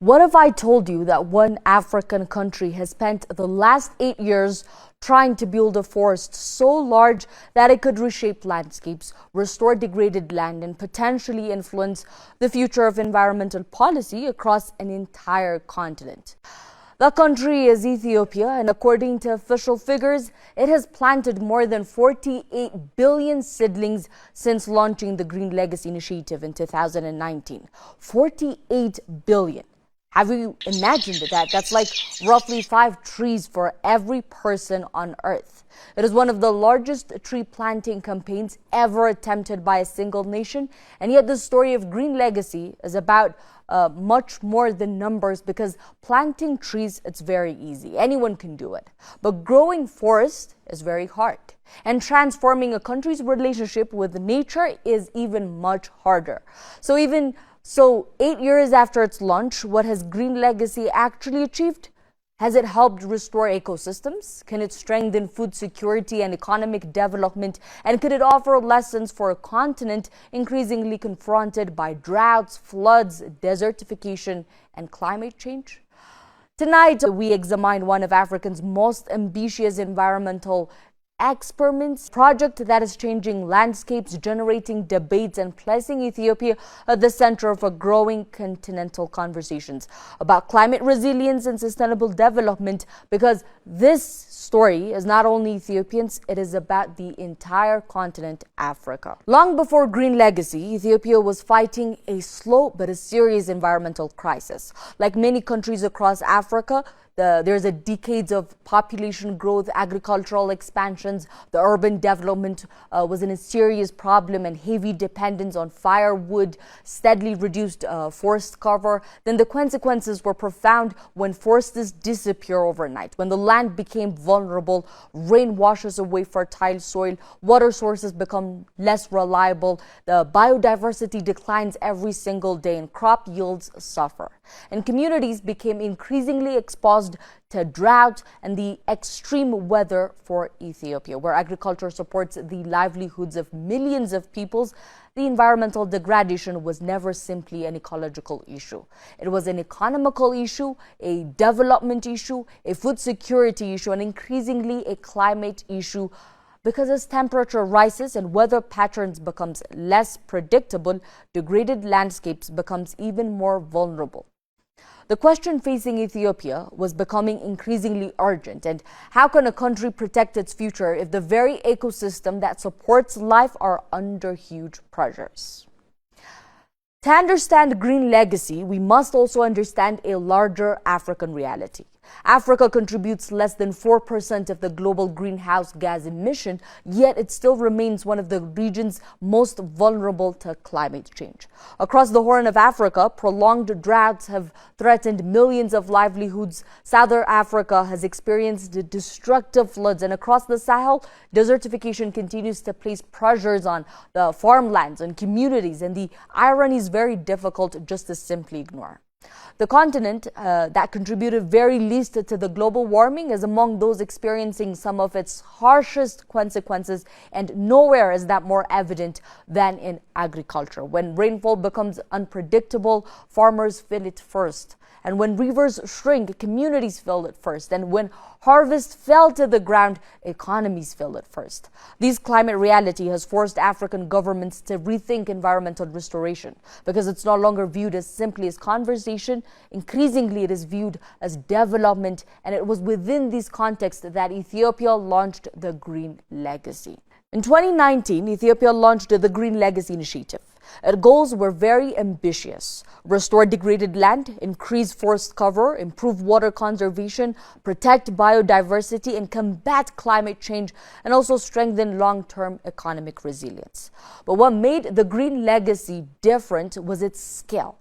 What if I told you that one African country has spent the last 8 years trying to build a forest so large that it could reshape landscapes, restore degraded land, and potentially influence the future of environmental policy across an entire continent? The country is Ethiopia, and according to official figures, it has planted more than 48 billion seedlings since launching the Green Legacy Initiative in 2019. 48 billion. Have you imagined that? That's like roughly 5 trees for every person on Earth. It is one of the largest tree planting campaigns ever attempted by a single nation. And yet the story of Green Legacy is about much more than numbers, because planting trees, it's very easy. Anyone can do it. But growing forest is very hard. And transforming a country's relationship with nature is even much harder. So 8 years after its launch, what has Green Legacy actually achieved? Has it helped restore ecosystems? Can it strengthen food security and economic development? And could it offer lessons for a continent increasingly confronted by droughts, floods, desertification, and climate change? Tonight, we examine one of Africa's most ambitious environmental experiments, project that is changing landscapes, generating debates, and placing Ethiopia at the center of a growing continental conversations about climate resilience and sustainable development, because this story is not only Ethiopians, it is about the entire continent, Africa. Long before Green Legacy, Ethiopia was fighting a slow but a serious environmental crisis. Like many countries across Africa, there's a decades of population growth, agricultural expansions. The urban development was in a serious problem, and heavy dependence on firewood, steadily reduced forest cover. Then the consequences were profound when forests disappear overnight, when the land became vulnerable, rain washes away fertile soil, water sources become less reliable, the biodiversity declines every single day, and crop yields suffer. And communities became increasingly exposed to drought and the extreme weather for Ethiopia, where agriculture supports the livelihoods of millions of peoples. The environmental degradation was never simply an ecological issue. It was an economical issue, a development issue, a food security issue, and increasingly a climate issue. Because as temperature rises and weather patterns becomes less predictable, degraded landscapes becomes even more vulnerable. The question facing Ethiopia was becoming increasingly urgent. And how can a country protect its future if the very ecosystem that supports life are under huge pressures? To understand Green Legacy, we must also understand a larger African reality. Africa contributes less than 4% of the global greenhouse gas emission, yet it still remains one of the regions most vulnerable to climate change. Across the Horn of Africa, prolonged droughts have threatened millions of livelihoods. Southern Africa has experienced destructive floods, and across the Sahel, desertification continues to place pressures on the farmlands and communities, and the irony is very difficult just to simply ignore. The continent that contributed very least to the global warming is among those experiencing some of its harshest consequences, and nowhere is that more evident than in agriculture. When rainfall becomes unpredictable, farmers feel it first. And when rivers shrink, communities feel it first. And when harvest fell to the ground, economies feel it first. This climate reality has forced African governments to rethink environmental restoration, because it's no longer viewed as simply as conversation. Increasingly, it is viewed as development. And it was within this context that Ethiopia launched the Green Legacy. In 2019, Ethiopia launched the Green Legacy Initiative. Its goals were very ambitious: restore degraded land, increase forest cover, improve water conservation, protect biodiversity, and combat climate change, and also strengthen long-term economic resilience. But what made the Green Legacy different was its scale.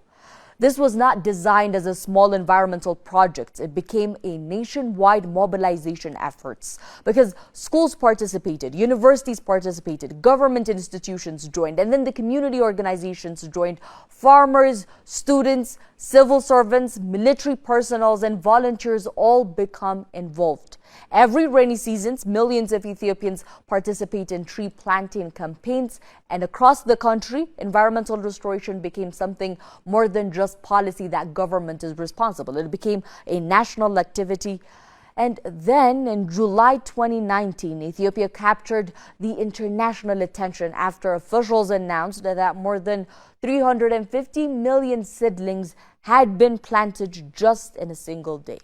This was not designed as a small environmental project. It became a nationwide mobilization efforts, because schools participated, universities participated, government institutions joined, and then the community organizations joined. Farmers, students, civil servants, military personnel, and volunteers all become involved. Every rainy season, millions of Ethiopians participate in tree planting campaigns, and across the country, environmental restoration became something more than just policy that government is responsible. It became a national activity. And then in July 2019, Ethiopia captured the international attention after officials announced that more than 350 million seedlings had been planted just in a single day.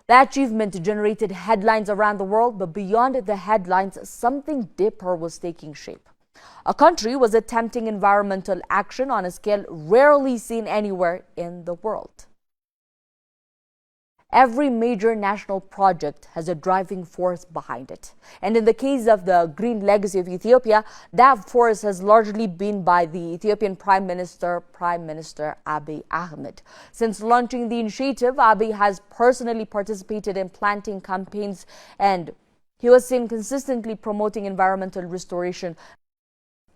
That achievement generated headlines around the world, but beyond the headlines, something deeper was taking shape. A country was attempting environmental action on a scale rarely seen anywhere in the world. Every major national project has a driving force behind it. And in the case of the green legacy of Ethiopia, that force has largely been by the Ethiopian Prime Minister Abiy Ahmed. Since launching the initiative, Abiy has personally participated in planting campaigns, and he was seen consistently promoting environmental restoration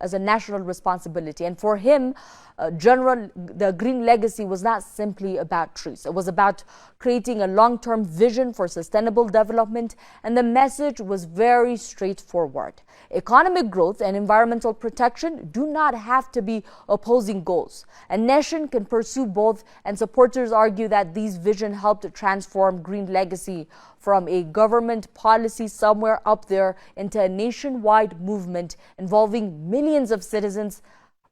as a national responsibility. And for him, the green legacy was not simply about trees. It was about creating a long-term vision for sustainable development, and the message was very straightforward. Economic growth and environmental protection do not have to be opposing goals. A nation can pursue both, and supporters argue that these vision helped to transform green legacy from a government policy somewhere up there into a nationwide movement involving millions of citizens.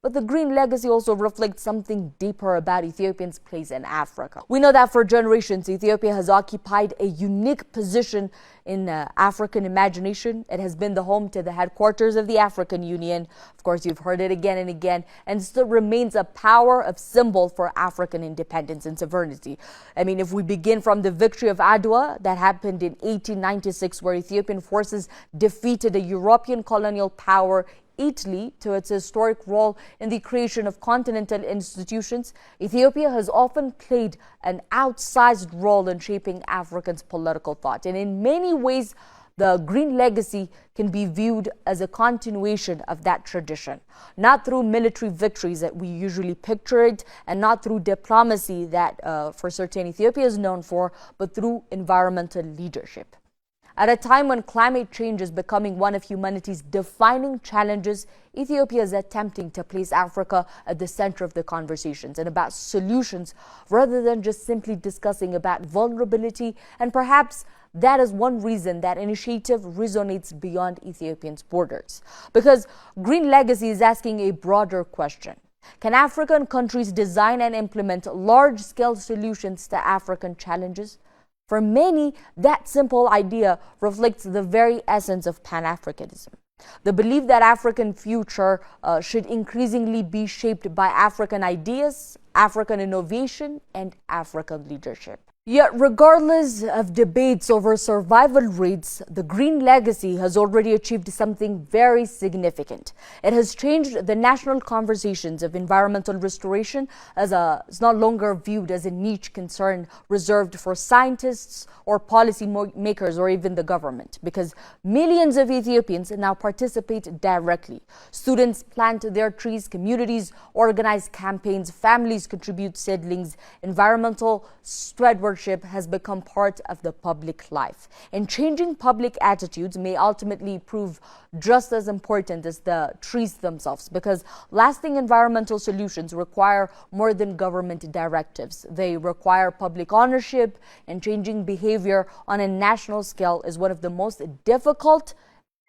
But the green legacy also reflects something deeper about Ethiopia's place in Africa. We know that for generations, Ethiopia has occupied a unique position in African imagination. It has been the home to the headquarters of the African Union. Of course, you've heard it again and again, and still remains a power of symbol for African independence and sovereignty. I mean, if we begin from the victory of Adwa that happened in 1896, where Ethiopian forces defeated a European colonial power, Italy, to its historic role in the creation of continental institutions, Ethiopia has often played an outsized role in shaping Africans' political thought. And in many ways, the green legacy can be viewed as a continuation of that tradition, not through military victories that we usually picture it, and not through diplomacy that for certain Ethiopia is known for, but through environmental leadership. At a time when climate change is becoming one of humanity's defining challenges, Ethiopia is attempting to place Africa at the center of the conversations and about solutions rather than just simply discussing about vulnerability. And perhaps that is one reason that initiative resonates beyond Ethiopia's borders. Because Green Legacy is asking a broader question. Can African countries design and implement large-scale solutions to African challenges? For many, that simple idea reflects the very essence of Pan-Africanism. The belief that African future should increasingly be shaped by African ideas, African innovation, and African leadership. Yet, regardless of debates over survival rates, the green legacy has already achieved something very significant. It has changed the national conversations of environmental restoration as it's no longer viewed as a niche concern reserved for scientists or policy makers or even the government, because millions of Ethiopians now participate directly. Students plant their trees, communities organize campaigns, families contribute seedlings, environmental stewardship has become part of the public life. And changing public attitudes may ultimately prove just as important as the trees themselves, because lasting environmental solutions require more than government directives. They require public ownership, and changing behavior on a national scale is one of the most difficult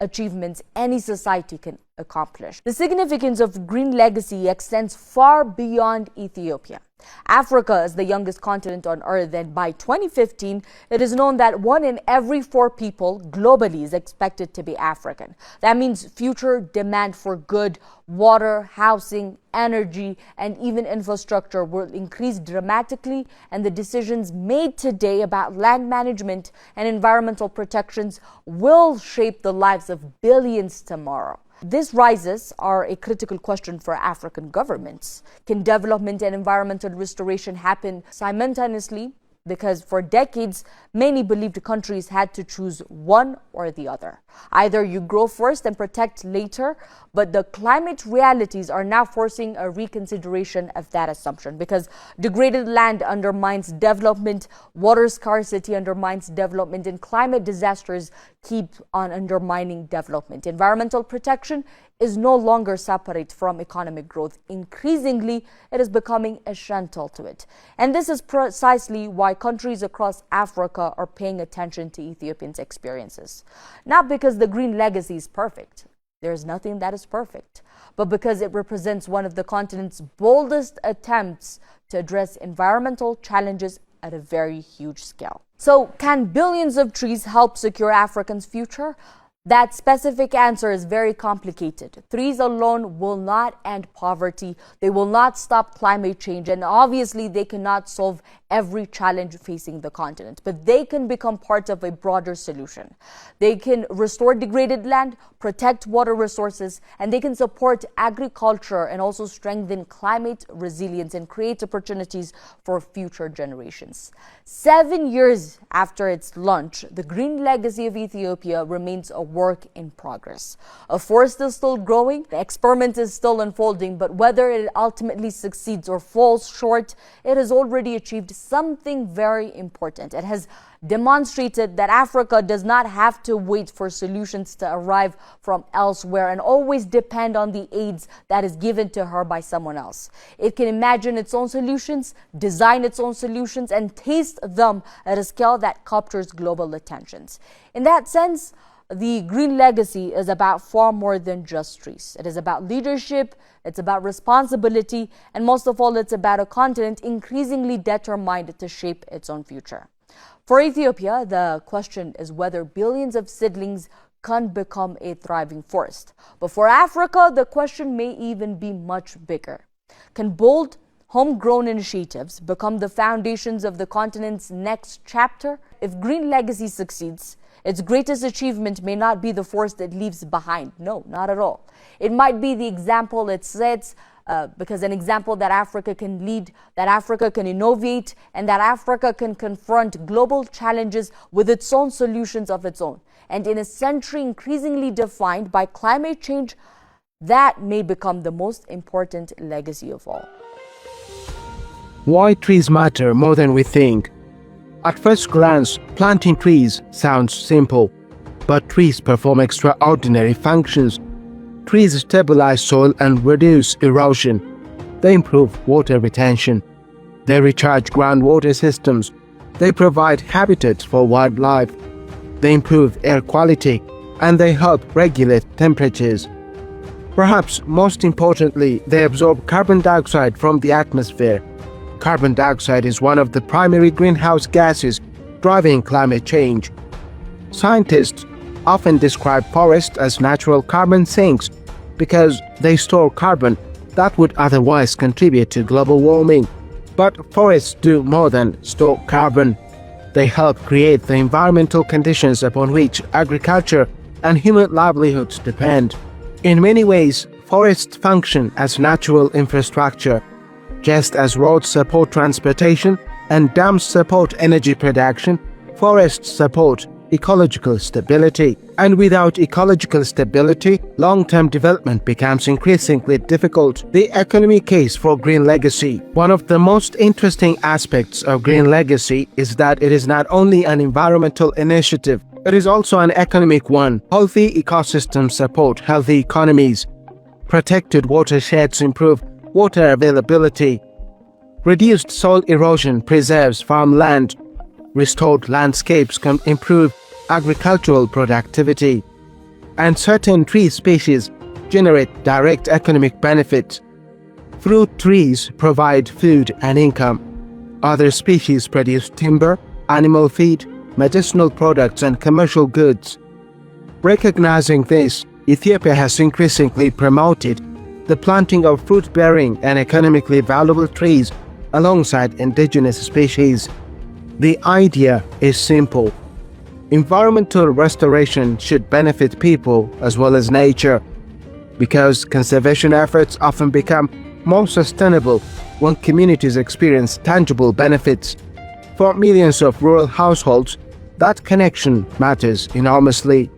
achievements any society can accomplish. The significance of green legacy extends far beyond Ethiopia. Africa is the youngest continent on Earth, and by 2015, it is known that 1 in every 4 people globally is expected to be African. That means future demand for good water, housing, energy, and even infrastructure will increase dramatically, and the decisions made today about land management and environmental protections will shape the lives of billions tomorrow. These rises are a critical question for African governments. Can development and environmental restoration happen simultaneously? because for decades, many believed countries had to choose one or the other. Either you grow first and protect later, but the climate realities are now forcing a reconsideration of that assumption, because degraded land undermines development, water scarcity undermines development, and climate disasters keep on undermining development. Environmental protection is no longer separate from economic growth. Increasingly, it is becoming essential to it. And this is precisely why countries across Africa are paying attention to Ethiopia's experiences. Not because the green legacy is perfect. There is nothing that is perfect, but because it represents one of the continent's boldest attempts to address environmental challenges at a very huge scale. So, can billions of trees help secure Africa's future? That specific answer is very complicated. Trees alone will not end poverty. They will not stop climate change. And obviously, they cannot solve every challenge facing the continent. But they can become part of a broader solution. They can restore degraded land, protect water resources, and they can support agriculture and also strengthen climate resilience and create opportunities for future generations. 7 years after its launch, the green legacy of Ethiopia remains a work in progress. A forest is still growing, the experiment is still unfolding, but whether it ultimately succeeds or falls short, it has already achieved something very important. It has demonstrated that Africa does not have to wait for solutions to arrive from elsewhere and always depend on the aids that is given to her by someone else. It can imagine its own solutions, design its own solutions, and taste them at a scale that captures global attentions. In that sense, the green legacy is about far more than just trees. It is about leadership, it's about responsibility, and most of all, it's about a continent increasingly determined to shape its own future. For Ethiopia, the question is whether billions of seedlings can become a thriving forest. But for Africa, the question may even be much bigger. Can bold, homegrown initiatives become the foundations of the continent's next chapter? If green legacy succeeds, its greatest achievement may not be the forest it leaves behind. No, not at all. It might be the example it sets, because an example that Africa can lead, that Africa can innovate, and that Africa can confront global challenges with its own solutions of its own. And in a century increasingly defined by climate change, that may become the most important legacy of all. Why trees matter more than we think. At first glance, planting trees sounds simple, but trees perform extraordinary functions. Trees stabilize soil and reduce erosion. They improve water retention. They recharge groundwater systems. They provide habitats for wildlife. They improve air quality, and they help regulate temperatures. Perhaps most importantly, they absorb carbon dioxide from the atmosphere. Carbon dioxide is one of the primary greenhouse gases driving climate change. Scientists often describe forests as natural carbon sinks because they store carbon that would otherwise contribute to global warming. But forests do more than store carbon. They help create the environmental conditions upon which agriculture and human livelihoods depend. In many ways, forests function as natural infrastructure. Just as roads support transportation and dams support energy production, forests support ecological stability. And without ecological stability, long-term development becomes increasingly difficult. The economic case for green legacy. One of the most interesting aspects of green legacy is that it is not only an environmental initiative, it is also an economic one. Healthy ecosystems support healthy economies. Protected watersheds improve water availability. Reduced soil erosion preserves farmland. Restored landscapes can improve agricultural productivity. And certain tree species generate direct economic benefits. Fruit trees provide food and income. Other species produce timber, animal feed, medicinal products, and commercial goods. Recognizing this, Ethiopia has increasingly promoted the planting of fruit-bearing and economically valuable trees alongside indigenous species. The idea is simple. Environmental restoration should benefit people as well as nature, because conservation efforts often become more sustainable when communities experience tangible benefits. For millions of rural households, that connection matters enormously.